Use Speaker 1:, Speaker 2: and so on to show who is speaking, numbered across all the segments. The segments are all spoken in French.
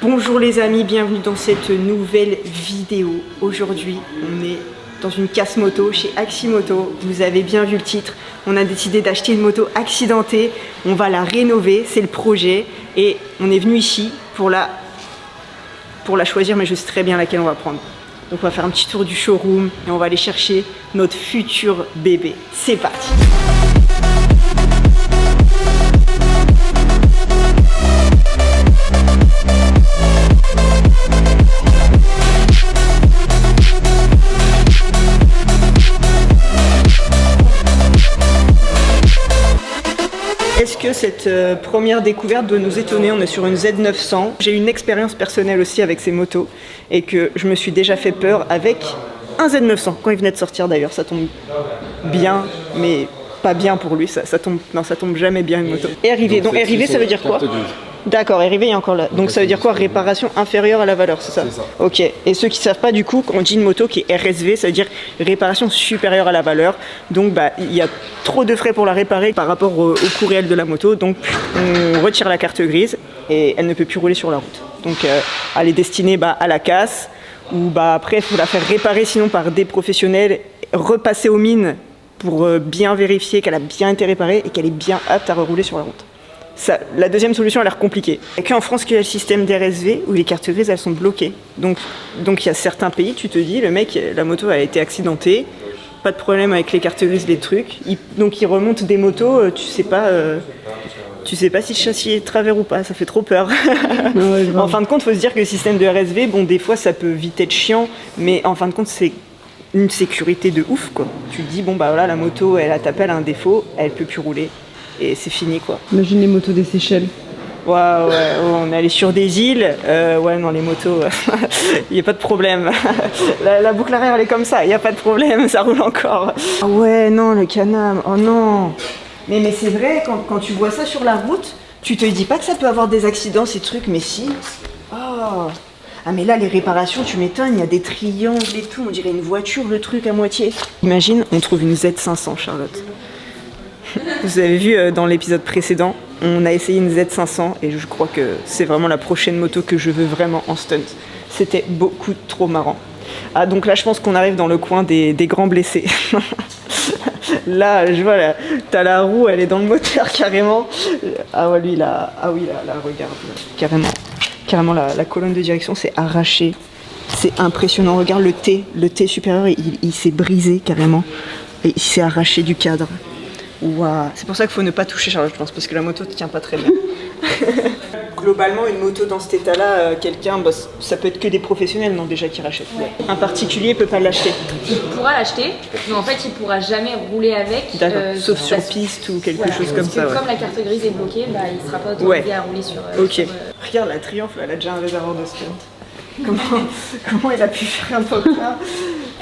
Speaker 1: Bonjour les amis, bienvenue dans cette nouvelle vidéo. Aujourd'hui, on est dans une casse moto chez Aximoto. Vous avez bien vu le titre. On a décidé d'acheter une moto accidentée. On va la rénover, c'est le projet. Et on est venu ici pour la choisir, mais je sais très bien laquelle on va prendre. Donc on va faire un petit tour du showroom et on va aller chercher notre futur bébé. C'est parti! Est-ce que cette première découverte doit nous étonner? On est sur une Z900. J'ai une expérience personnelle aussi avec ces motos et que je me suis déjà fait peur avec un Z900 quand il venait de sortir d'ailleurs. Ça tombe bien, mais pas bien pour lui. Ça tombe jamais bien une moto. Et arrivé. Donc arrivé, ça veut dire quoi? D'accord, arrivé, il y a encore là. Donc ça veut dire quoi? Réparation inférieure à la valeur, c'est ça?
Speaker 2: C'est ça.
Speaker 1: Ok. Et ceux qui ne savent pas, du coup, quand on dit une moto qui est RSV, ça veut dire réparation supérieure à la valeur. Donc il y a trop de frais pour la réparer par rapport au coût réel de la moto. Donc on retire la carte grise et elle ne peut plus rouler sur la route. Donc elle est destinée à la casse ou après il faut la faire réparer sinon par des professionnels, repasser aux mines pour bien vérifier qu'elle a bien été réparée et qu'elle est bien apte à rerouler sur la route. La deuxième solution a l'air compliquée. Il n'y a qu'en France qu'il y a le système d'RSV où les cartes grises elles sont bloquées. Donc il y a certains pays, tu te dis, le mec, la moto a été accidentée, pas de problème avec les cartes grises, les trucs. Donc il remonte des motos, tu sais pas si le châssis est travers ou pas, ça fait trop peur. Ouais, en fin de compte, il faut se dire que le système de RSV, des fois ça peut vite être chiant, mais en fin de compte c'est une sécurité de ouf quoi. Tu te dis voilà, la moto elle a tapé, elle a un défaut, elle peut plus rouler. Et c'est fini quoi.
Speaker 3: Imagine les motos des Seychelles.
Speaker 1: Ouais, on est allé sur des îles. Non, les motos, il n'y a pas de problème. la boucle arrière elle est comme ça, il n'y a pas de problème, ça roule encore. Ah ouais, non, le Can-Am, oh non. Mais c'est vrai, quand tu vois ça sur la route, tu te dis pas que ça peut avoir des accidents, ces trucs, mais si. Oh. Ah mais là, les réparations, tu m'étonnes, il y a des triangles et tout, on dirait une voiture, le truc à moitié. Imagine, on trouve une Z500, Charlotte. Vous avez vu dans l'épisode précédent, on a essayé une Z500 et je crois que c'est vraiment la prochaine moto que je veux vraiment en stunt. C'était beaucoup trop marrant. Ah donc là je pense qu'on arrive dans le coin des grands blessés. Là je vois, t'as la roue, elle est dans le moteur carrément. Ah ouais lui là, regarde, carrément la colonne de direction s'est arrachée. C'est impressionnant, regarde le T supérieur il s'est brisé carrément. Et il s'est arraché du cadre. Wow. C'est pour ça qu'il faut ne pas toucher Charlotte, je pense, parce que la moto ne tient pas très bien. Globalement, une moto dans cet état-là, quelqu'un, ça peut être que des professionnels, non, déjà qui rachètent. Ouais. Un particulier peut pas l'acheter.
Speaker 4: Il pourra l'acheter, mais en fait, il pourra jamais rouler avec.
Speaker 1: Sauf sur piste ou quelque chose comme ça.
Speaker 4: Comme la carte grise est bloquée, il sera pas autorisé à rouler sur.
Speaker 1: Ok. Regarde la Triumph, elle a déjà un réservoir de stunt. Comment elle a pu faire un truc là?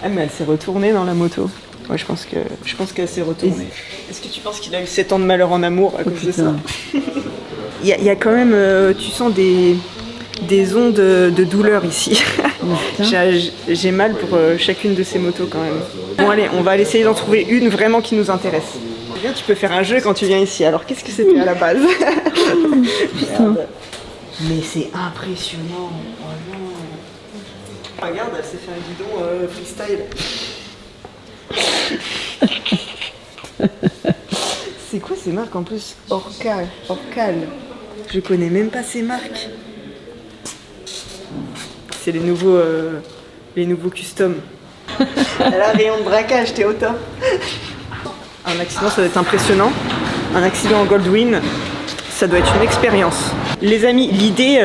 Speaker 1: Ah mais elle s'est retournée dans la moto. Ouais, je pense qu'elle s'est retournée. Est-ce que tu penses qu'il a eu 7 ans de malheur en amour à cause de ça? Il y a quand même, tu sens des ondes de douleur ici. J'ai mal pour chacune de ces motos quand même. Bon allez, on va essayer d'en trouver une vraiment qui nous intéresse. Bien, tu peux faire un jeu quand tu viens ici. Alors qu'est-ce que c'était à la base? Mais c'est impressionnant. Oh non. Regarde, elle s'est fait un guidon freestyle. C'est quoi ces marques en plus? Orcal. Je connais même pas ces marques. C'est les nouveaux custom. Elle a un rayon de braquage, t'es au top. Un accident, ça doit être impressionnant. Un accident en Goldwing, ça doit être une expérience. Les amis, l'idée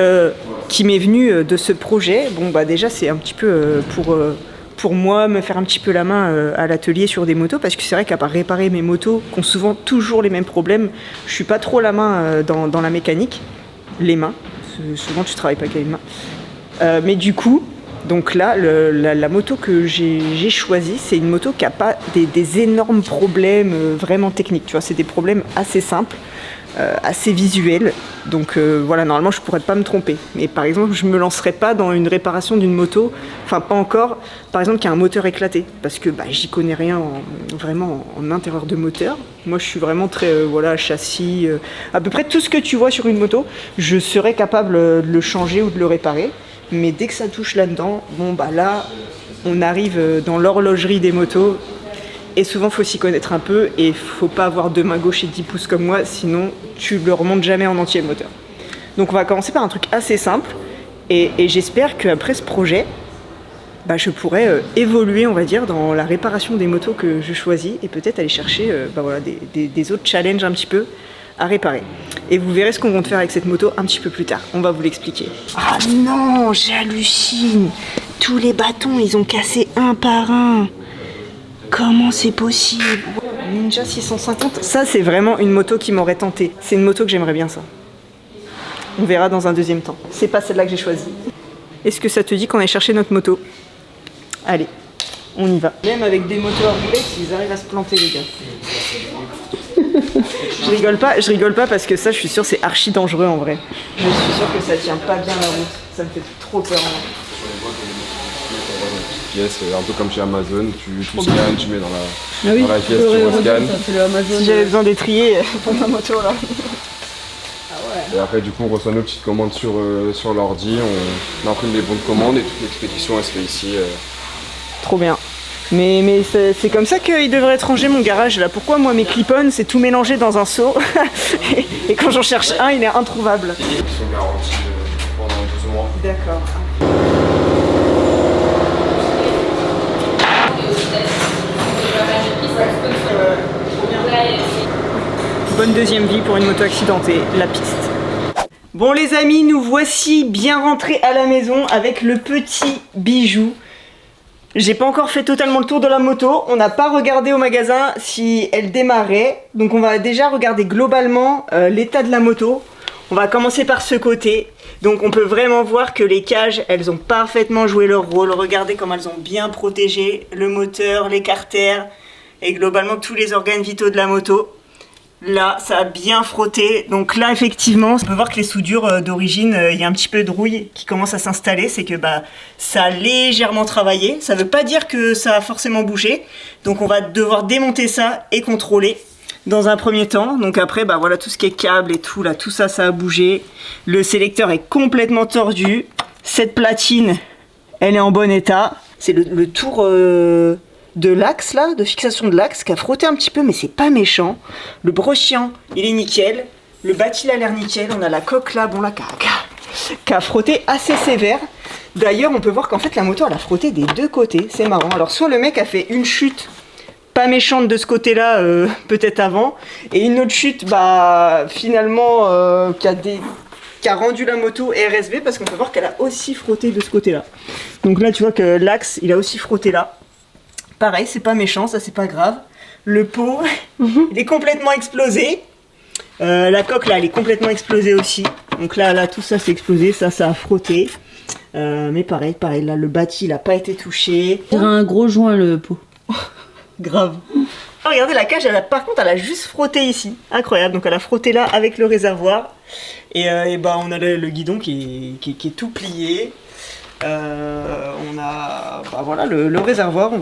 Speaker 1: qui m'est venue de ce projet, déjà c'est un petit peu pour moi, me faire un petit peu la main à l'atelier sur des motos, parce que c'est vrai qu'à part réparer mes motos, qui ont souvent toujours les mêmes problèmes, je suis pas trop la main dans la mécanique, les mains, souvent tu travailles pas qu'avec les mains. Mais du coup, donc là, la moto que j'ai choisie, c'est une moto qui a pas des énormes problèmes vraiment techniques, tu vois, c'est des problèmes assez simples. assez visuel. Donc voilà, normalement je pourrais pas me tromper. Mais par exemple, je me lancerai pas dans une réparation d'une moto, enfin pas encore, par exemple qui a un moteur éclaté, parce que j'y connais rien vraiment en intérieur de moteur. Moi je suis vraiment très voilà, châssis, à peu près tout ce que tu vois sur une moto, je serais capable de le changer ou de le réparer. Mais dès que ça touche là-dedans, bon là, on arrive dans l'horlogerie des motos. Et souvent, il faut s'y connaître un peu et il faut pas avoir deux mains gauche et 10 pouces comme moi, sinon tu le remontes jamais en entier le moteur. Donc on va commencer par un truc assez simple et j'espère qu'après ce projet, je pourrai évoluer, on va dire, dans la réparation des motos que je choisis et peut-être aller chercher voilà, des autres challenges un petit peu à réparer. Et vous verrez ce qu'on compte faire avec cette moto un petit peu plus tard. On va vous l'expliquer. Ah non, j'hallucine. Tous les bâtons, ils ont cassé un par un. Comment c'est possible? Ninja 650, ça c'est vraiment une moto qui m'aurait tenté. C'est une moto que j'aimerais bien, ça. On verra dans un deuxième temps. C'est pas celle-là que j'ai choisie. Est-ce que ça te dit qu'on aille chercher notre moto? Allez, on y va. Même avec des motos à rouler, ils arrivent à se planter, les gars. Je rigole pas parce que ça, je suis sûre, c'est archi dangereux en vrai. Je suis sûre que ça tient pas bien la route. Ça me fait trop peur.
Speaker 2: Pièce, un peu comme chez Amazon, tu scannes, tu mets dans la pièce, tu rescannes.
Speaker 1: Si j'avais besoin d'étrier pour ma moto là.
Speaker 2: Et après du coup on reçoit nos petites commandes sur l'ordi, on imprime les bons de commande et toute l'expédition elle se fait ici.
Speaker 1: Trop bien. Mais c'est comme ça qu'il devrait être rangé mon garage là. Pourquoi moi mes clip-on c'est tout mélangé dans un seau et quand j'en cherche un il est introuvable.
Speaker 2: Ils sont garantis pendant 12 mois.
Speaker 1: D'accord. Bonne deuxième vie pour une moto accidentée, la piste. Bon les amis, nous voici bien rentrés à la maison avec le petit bijou. J'ai pas encore fait totalement le tour de la moto, on n'a pas regardé au magasin si elle démarrait. Donc on va déjà regarder globalement l'état de la moto. On va commencer par ce côté. Donc on peut vraiment voir que les cages, elles ont parfaitement joué leur rôle. Regardez comme elles ont bien protégé le moteur, les carters et globalement tous les organes vitaux de la moto. Là, ça a bien frotté. Donc là, effectivement, on peut voir que les soudures d'origine, il y a un petit peu de rouille qui commence à s'installer. C'est que ça a légèrement travaillé. Ça ne veut pas dire que ça a forcément bougé. Donc on va devoir démonter ça et contrôler dans un premier temps. Donc après, voilà, tout ce qui est câble et tout, là, tout ça, ça a bougé. Le sélecteur est complètement tordu. Cette platine, elle est en bon état. C'est le tour... de l'axe là, de fixation de l'axe qui a frotté un petit peu mais c'est pas méchant. Le brochiant il est nickel, le bâti a l'air nickel, on a la coque là, bon là qui a frotté assez sévère. D'ailleurs on peut voir qu'en fait la moto elle a frotté des deux côtés, c'est marrant. Alors soit le mec a fait une chute pas méchante de ce côté là peut-être avant et une autre chute finalement qui a rendu la moto RSV parce qu'on peut voir qu'elle a aussi frotté de ce côté là. Donc là tu vois que l'axe il a aussi frotté là. Pareil, c'est pas méchant, ça c'est pas grave. Le pot, il est complètement explosé. La coque là, elle est complètement explosée aussi. Donc là tout ça c'est explosé, ça a frotté. Mais pareil, là le bâti il a pas été touché.
Speaker 3: Il y aura un gros joint le pot.
Speaker 1: Grave. Oh, regardez la cage, par contre elle a juste frotté ici. Incroyable, donc elle a frotté là avec le réservoir. Et on a le guidon qui est tout plié. On a voilà le réservoir, on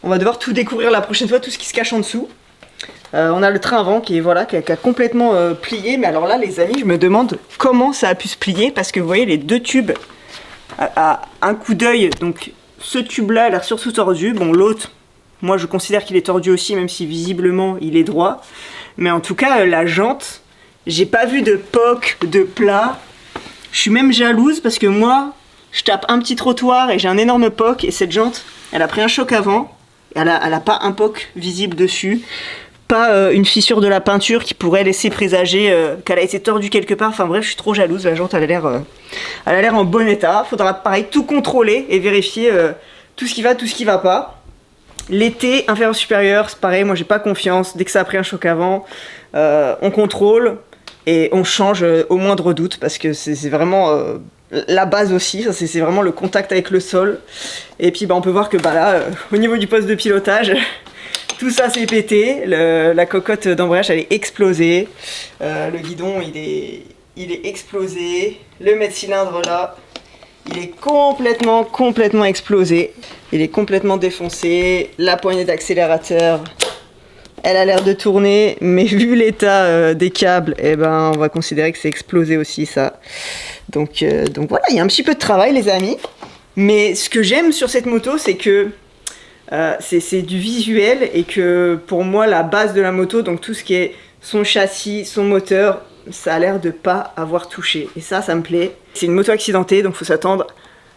Speaker 1: va devoir tout découvrir la prochaine fois, tout ce qui se cache en dessous. On a le train avant qui a complètement plié, mais alors là les amis je me demande comment ça a pu se plier parce que vous voyez les deux tubes à un coup d'œil, donc ce tube là a l'air surtout tordu, bon l'autre moi je considère qu'il est tordu aussi même si visiblement il est droit, mais en tout cas la jante, j'ai pas vu de poc, de plat. Je suis même jalouse parce que moi, je tape un petit trottoir et j'ai un énorme poc et cette jante, elle a pris un choc avant. Elle a pas un poc visible dessus, pas une fissure de la peinture qui pourrait laisser présager qu'elle a été tordue quelque part. Enfin bref, je suis trop jalouse. La jante, elle a l'air en bon état. Faudra pareil tout contrôler et vérifier tout ce qui va, tout ce qui va pas. L'été inférieur supérieur, c'est pareil. Moi, j'ai pas confiance. Dès que ça a pris un choc avant, on contrôle. Et on change au moindre doute parce que c'est vraiment la base aussi, c'est vraiment le contact avec le sol. Et puis on peut voir que là, au niveau du poste de pilotage, Tout ça s'est pété, la cocotte d'embrayage elle est explosée, le guidon il est explosé, le mètre-cylindre là, il est complètement explosé, il est complètement défoncé, la poignée d'accélérateur, elle a l'air de tourner, mais vu l'état des câbles, eh ben, on va considérer que c'est explosé aussi ça. Donc voilà, il y a un petit peu de travail les amis, mais ce que j'aime sur cette moto c'est que c'est du visuel et que pour moi la base de la moto, donc tout ce qui est son châssis, son moteur, ça a l'air de pas avoir touché et ça me plaît. C'est une moto accidentée donc faut s'attendre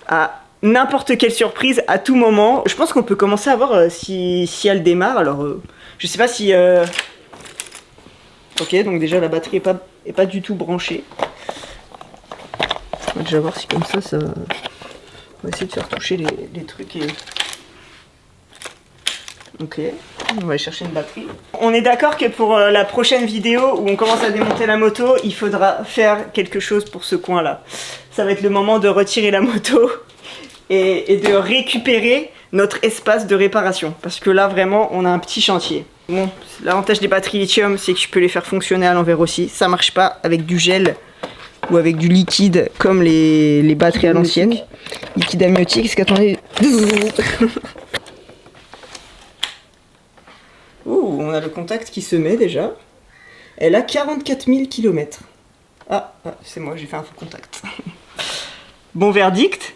Speaker 1: à n'importe quelle surprise à tout moment. Je pense qu'on peut commencer à voir si elle démarre. Alors je sais pas si ok, donc déjà la batterie est pas du tout branchée. On va déjà voir si comme ça on va essayer de faire toucher les trucs et... Ok, on va aller chercher une batterie. On est d'accord que pour la prochaine vidéo où on commence à démonter la moto, il faudra faire quelque chose pour ce coin-là. Ça va être le moment de retirer la moto et de récupérer notre espace de réparation. Parce que là, vraiment, on a un petit chantier. Bon, l'avantage des batteries lithium, c'est que tu peux les faire fonctionner à l'envers aussi. Ça marche pas avec du gel ou avec du liquide comme les batteries à l'ancienne. Liquide amniotique, est-ce qu'attendez... Ouh, on a le contact qui se met déjà. Elle a 44 000 km. Ah, c'est moi, j'ai fait un faux contact. Bon verdict.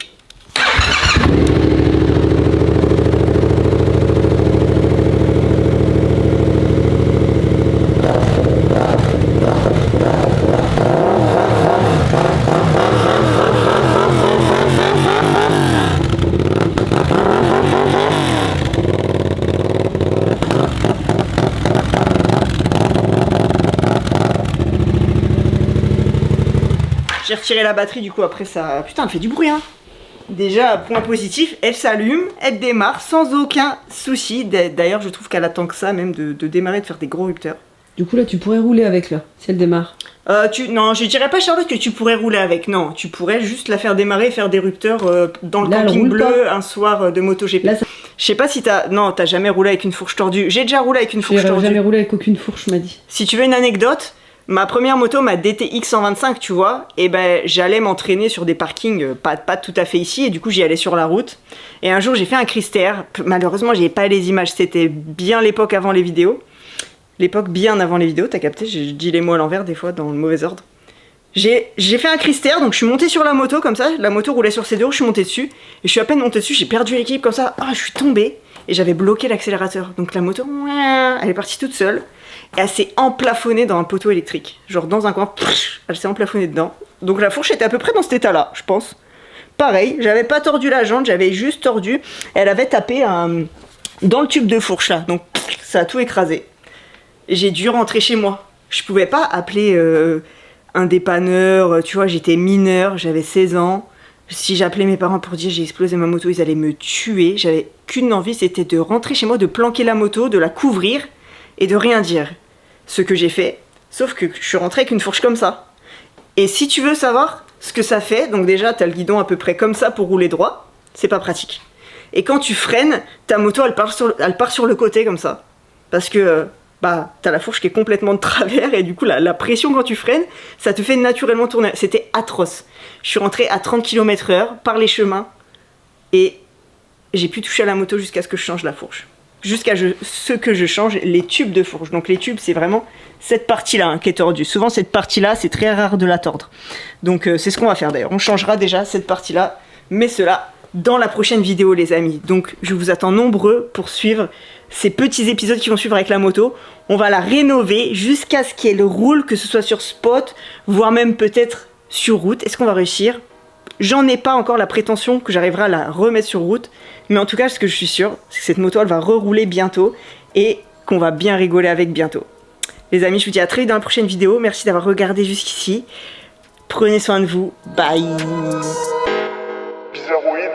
Speaker 1: J'ai retiré la batterie, du coup après ça... Putain, elle fait du bruit hein. Déjà, point positif, elle s'allume, elle démarre sans aucun souci. D'ailleurs, je trouve qu'elle attend que ça même de démarrer, de faire des gros rupteurs.
Speaker 3: Du coup là, tu pourrais rouler avec là, si elle démarre.
Speaker 1: Non, je dirais pas Charlotte que tu pourrais rouler avec, non. Tu pourrais juste la faire démarrer et faire des rupteurs dans le
Speaker 3: là,
Speaker 1: camping bleu
Speaker 3: pas.
Speaker 1: un soir de MotoGP.
Speaker 3: Là, ça...
Speaker 1: Je sais pas si t'as... Non, t'as jamais roulé avec une fourche tordue. J'ai déjà roulé avec une fourche tordue.
Speaker 3: J'ai jamais roulé avec aucune fourche, m'a dit.
Speaker 1: Si tu veux une anecdote... Ma première moto, ma DTX 125, tu vois, et ben j'allais m'entraîner sur des parkings pas tout à fait ici, et du coup j'y allais sur la route. Et un jour j'ai fait un Crister, malheureusement j'ai pas les images, c'était bien l'époque avant les vidéos. L'époque bien avant les vidéos, t'as capté, je dis les mots à l'envers des fois dans le mauvais ordre. J'ai fait un Crister, donc je suis monté sur la moto comme ça, la moto roulait sur ses deux roues, je suis monté dessus, et je suis à peine monté dessus, j'ai perdu l'équilibre comme ça, je suis tombé, et j'avais bloqué l'accélérateur. Donc la moto, elle est partie toute seule. Et elle s'est emplafonnée dans un poteau électrique. Genre dans un coin, elle s'est emplafonnée dedans. Donc la fourche était à peu près dans cet état-là, je pense. Pareil, j'avais pas tordu la jante, j'avais juste tordu. Elle avait tapé dans le tube de fourche là. Donc ça a tout écrasé. J'ai dû rentrer chez moi. Je pouvais pas appeler un dépanneur, tu vois, j'étais mineure, j'avais 16 ans. Si j'appelais mes parents pour dire j'ai explosé ma moto, ils allaient me tuer. J'avais qu'une envie, c'était de rentrer chez moi, de planquer la moto, de la couvrir et de rien dire. Ce que j'ai fait, sauf que je suis rentrée avec une fourche comme ça. Et si tu veux savoir ce que ça fait, donc déjà t'as le guidon à peu près comme ça pour rouler droit, c'est pas pratique. Et quand tu freines, ta moto elle part sur le côté comme ça. Parce que t'as la fourche qui est complètement de travers et du coup la pression quand tu freines, ça te fait naturellement tourner. C'était atroce. Je suis rentrée à 30 km/h par les chemins et j'ai pu toucher à la moto jusqu'à ce que je change la fourche. Jusqu'à ce que je change les tubes de fourche. Donc les tubes, c'est vraiment cette partie-là qui est tordue. Souvent, cette partie-là, c'est très rare de la tordre. Donc c'est ce qu'on va faire d'ailleurs. On changera déjà cette partie-là, mais cela dans la prochaine vidéo, les amis. Donc je vous attends nombreux pour suivre ces petits épisodes qui vont suivre avec la moto. On va la rénover jusqu'à ce qu'elle roule, que ce soit sur spot, voire même peut-être sur route. Est-ce qu'on va réussir ? J'en ai pas encore la prétention que j'arriverai à la remettre sur route, mais en tout cas, ce que je suis sûr, c'est que cette moto, elle va rerouler bientôt et qu'on va bien rigoler avec bientôt. Les amis, je vous dis à très vite dans la prochaine vidéo. Merci d'avoir regardé jusqu'ici. Prenez soin de vous. Bye.
Speaker 5: Bizarroïde.